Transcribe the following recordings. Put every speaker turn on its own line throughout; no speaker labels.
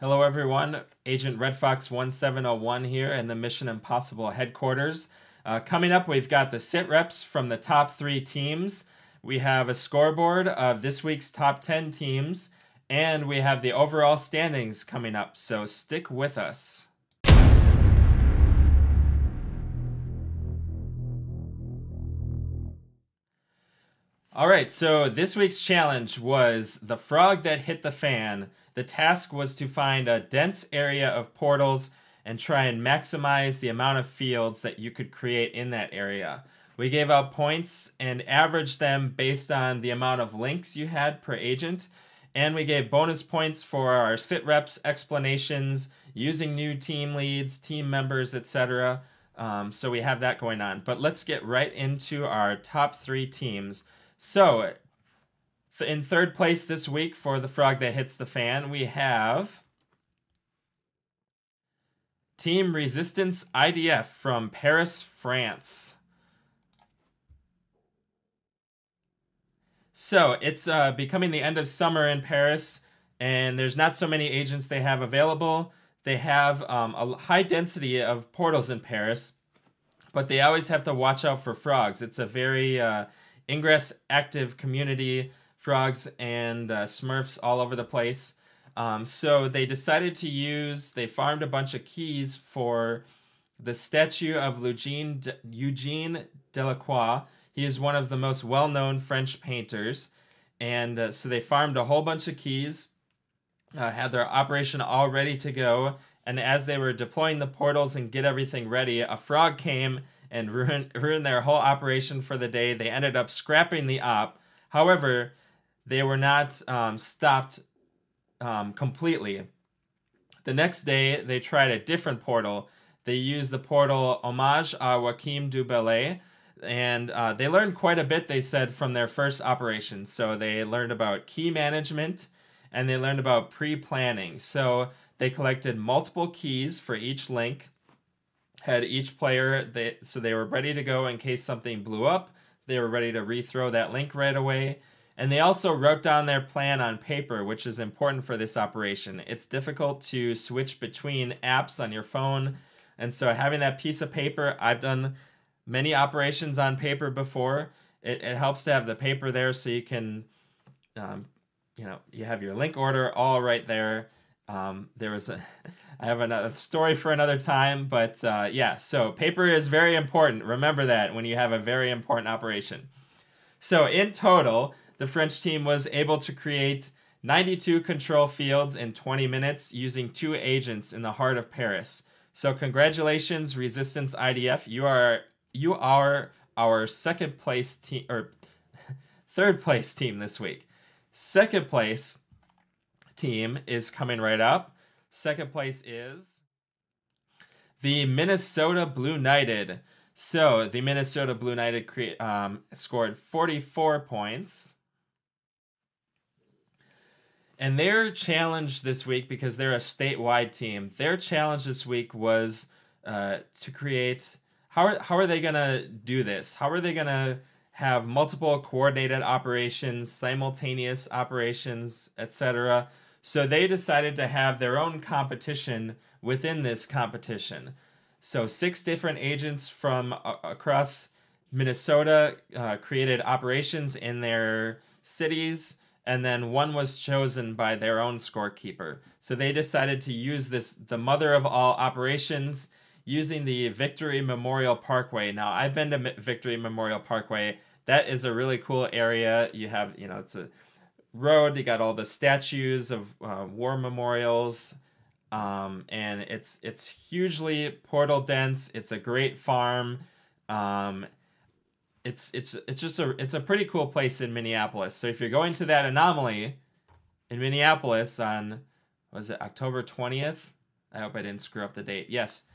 Hello everyone, Agent Red Fox 1701 here in the Mission Impossible headquarters. Coming up, we've got the sit reps from the top 3 teams. We have a scoreboard of this week's top 10 teams, and we have the overall standings coming up, so stick with us. All right, so this week's challenge was the frog that hit the fan. The task was to find a dense area of portals and try and maximize the amount of fields that you could create in that area. We gave out points and averaged them based on the amount of links you had per agent. And we gave bonus points for our sit reps explanations, using new team leads, team members, etc. So we have that going on. But let's get right into our top 3 teams. So, in third place this week for the frog that hits the fan, we have Team Resistance IDF from Paris, France. So, it's becoming the end of summer in Paris, and there's not so many agents they have available. They have a high density of portals in Paris, but they always have to watch out for frogs. It's a very ingress active community, frogs and smurfs all over the place. So they decided they farmed a bunch of keys for the statue of Eugene Delacroix. He is one of the most well-known French painters. And so they farmed a whole bunch of keys, had their operation all ready to go. And as they were deploying the portals and get everything ready, a frog came and ruined their whole operation for the day. They ended up scrapping the op. However, they were not stopped completely. The next day, they tried a different portal. They used the portal Hommage à Joachim du Bellay, and they learned quite a bit, they said, from their first operation. So they learned about key management, and they learned about pre-planning. So they collected multiple keys for each link, had each player, so they were ready to go in case something blew up. They were ready to rethrow that link right away. And they also wrote down their plan on paper, which is important for this operation. It's difficult to switch between apps on your phone. And so having that piece of paper, I've done many operations on paper before. It helps to have the paper there so you can, you have your link order all right there. I have another story for another time, but yeah, so paper is very important. Remember that when you have a very important operation. So in total, the French team was able to create 92 control fields in 20 minutes using 2 agents in the heart of Paris. So congratulations, Resistance IDF. You are our second place team, or third place team this week. Second place team is coming right up. Second place is the Minnesota Blue Knighted. So the Minnesota Blue Knighted scored 44 points. And their challenge this week, because they're a statewide team, their challenge this week was to create... How are they going to do this? How are they going to have multiple coordinated operations, simultaneous operations, etc.? So they decided to have their own competition within this competition. So 6 different agents from across Minnesota created operations in their cities, and then one was chosen by their own scorekeeper. So they decided to use the mother of all operations, using the Victory Memorial Parkway. Now, I've been to Victory Memorial Parkway. That is a really cool area. You have, it's a road. You got all the statues of war memorials, and it's hugely portal dense. It's a great farm. It's a pretty cool place in Minneapolis. So if you're going to that anomaly in Minneapolis on, was it October 20th? I hope I didn't screw up the date. Yes.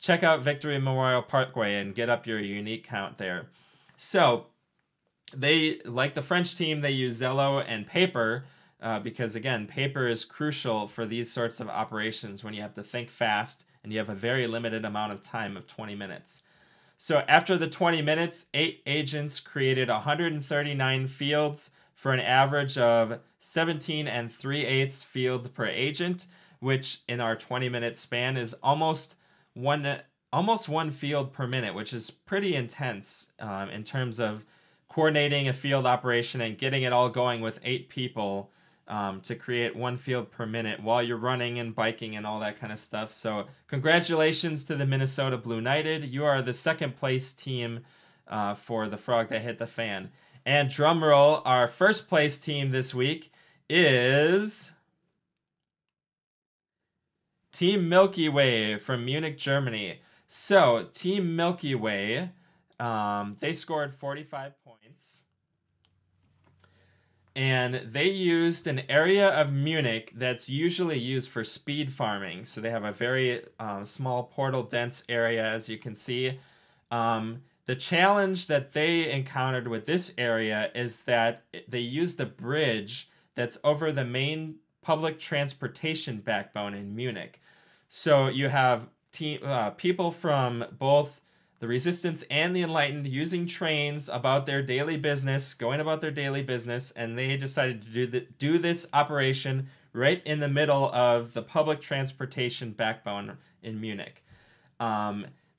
Check out Victory Memorial Parkway and get up your unique count there. So they, like the French team, they use Zello and paper because, again, paper is crucial for these sorts of operations when you have to think fast and you have a very limited amount of time of 20 minutes. So after the 20 minutes, 8 agents created 139 fields for an average of 17 3/8 fields per agent, which in our 20-minute span is almost one field per minute, which is pretty intense in terms of coordinating a field operation and getting it all going with 8 people to create 1 field per minute while you're running and biking and all that kind of stuff. So congratulations to the Minnesota Blue Knighted. You are the 2nd place team for the Frog That Hit the Fan. And drum roll, our 1st place team this week is Team Milky Way from Munich, Germany. So Team Milky Way, they scored 45 points. And they used an area of Munich that's usually used for speed farming. So they have a very small portal dense area, as you can see. The challenge that they encountered with this area is that they used a bridge that's over the main public transportation backbone in Munich. So you have people from both the Resistance and the Enlightened using trains about their daily business, going about their daily business, and they decided to do this operation right in the middle of the public transportation backbone in Munich.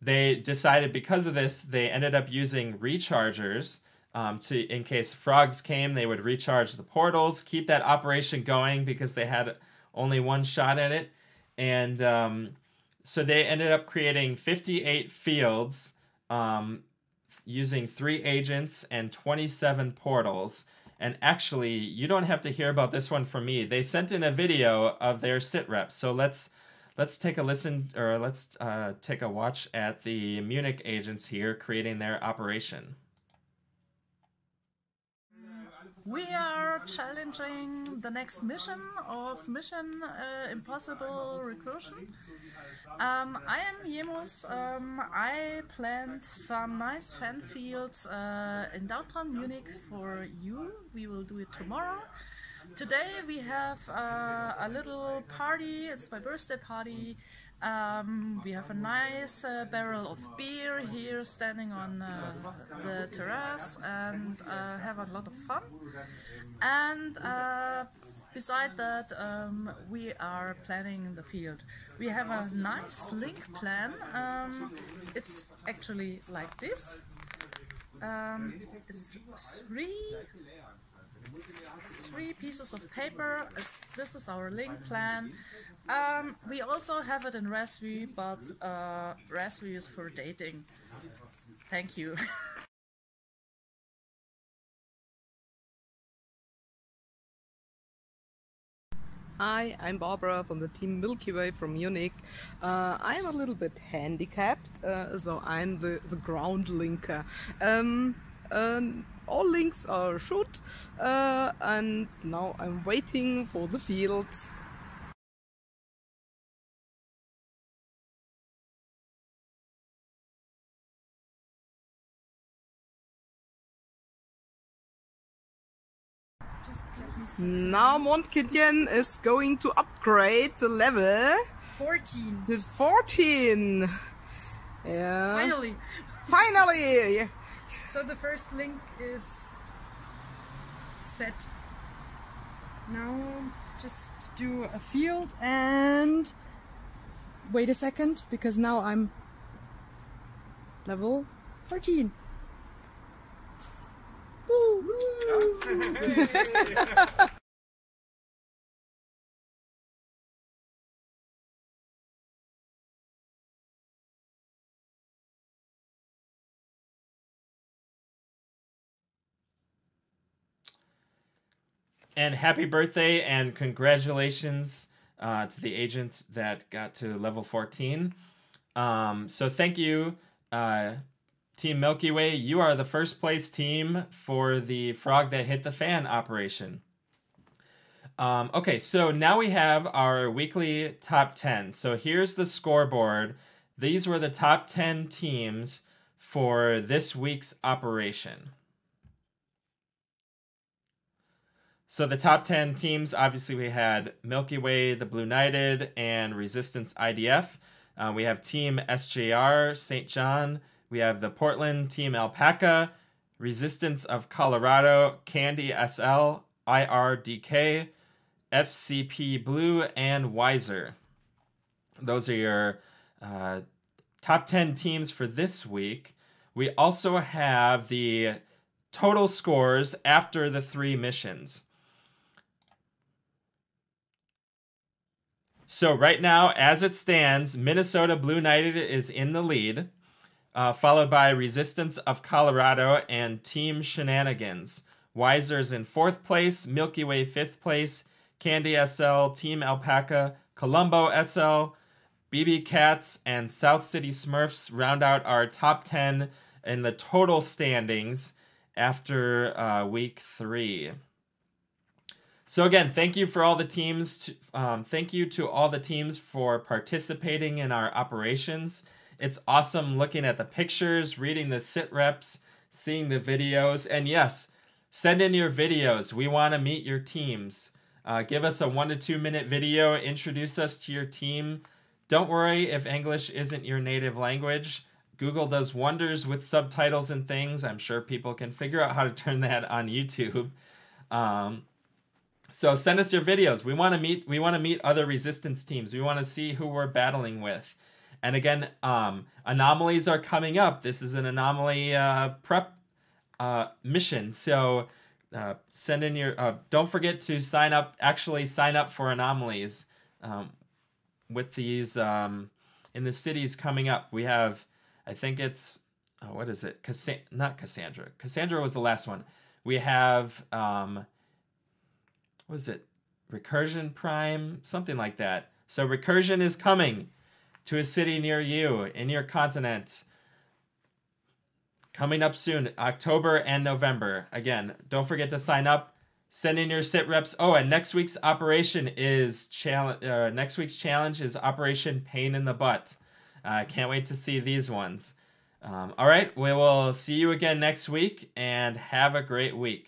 They decided because of this, they ended up using rechargers in case frogs came, they would recharge the portals, keep that operation going because they had only one shot at it. And so they ended up creating 58 fields using 3 agents and 27 portals. And actually, you don't have to hear about this one from me. They sent in a video of their sit reps. So let's take a listen, or let's take a watch at the Munich agents here creating their operation.
We are challenging the next mission of Mission Impossible Recursion. I am Jemus. I planned some nice fan fields in downtown Munich for you. We will do it tomorrow. Today we have a little party. It's my birthday party. We have a nice barrel of beer here standing on the terrace and have a lot of fun. And beside that, we are planning the field. We have a nice link plan. It's actually like this. It's three pieces of paper. This is our link plan. We also have it in Raspberry, but Raspberry is for dating. Thank you.
Hi, I'm Barbara from the team Milky Way from Munich. I'm a little bit handicapped, so I'm the ground linker. All links are shoot, and now I'm waiting for the fields. Now Mondkitchen is going to upgrade the level.
14.
It's 14. Yeah.
Finally.
Finally.
So the first link is set. Now just do a field and wait a second, because now I'm level 14. Woo.
And happy birthday and congratulations to the agent that got to level 14. So thank you, Team Milky Way. You are the first place team for the Frog That Hit the Fan operation. Okay, so now we have our weekly top 10. So here's the scoreboard. These were the top 10 teams for this week's operation. So the top 10 teams, obviously we had Milky Way, the Blue Knighted, and Resistance IDF. We have Team SJR, St. John. We have the Portland Team Alpaca, Resistance of Colorado, Candy SL, IRDK, FCP Blue, and Wiser. Those are your top 10 teams for this week. We also have the total scores after the 3 missions. So right now, as it stands, Minnesota Blue Knighted is in the lead, followed by Resistance of Colorado and Team Shenanigans. Wiser's in 4th place, Milky Way 5th place, Candy SL, Team Alpaca, Colombo SL, BB Cats, and South City Smurfs round out our top 10 in the total standings after week 3. So again, thank you for all the teams. Thank you to all the teams for participating in our operations. It's awesome looking at the pictures, reading the sit reps, seeing the videos, and yes, send in your videos. We want to meet your teams. Give us a 1 to 2 minute video. Introduce us to your team. Don't worry if English isn't your native language. Google does wonders with subtitles and things. I'm sure people can figure out how to turn that on YouTube. So send us your videos. We want to meet other resistance teams. We want to see who we're battling with. And again, anomalies are coming up. This is an anomaly prep mission. So send in your. Don't forget to sign up. Actually, sign up for anomalies with these in the cities coming up. We have, I think it's, what is it? Not Cassandra. Cassandra was the last one. We have. What is it? Recursion Prime? Something like that. So Recursion is coming to a city near you, in your continent. Coming up soon, October and November. Again, don't forget to sign up. Send in your sit reps. Oh, and next week's operation is next week's challenge is Operation Pain in the Butt. Can't wait to see these ones. All right, we will see you again next week, and have a great week.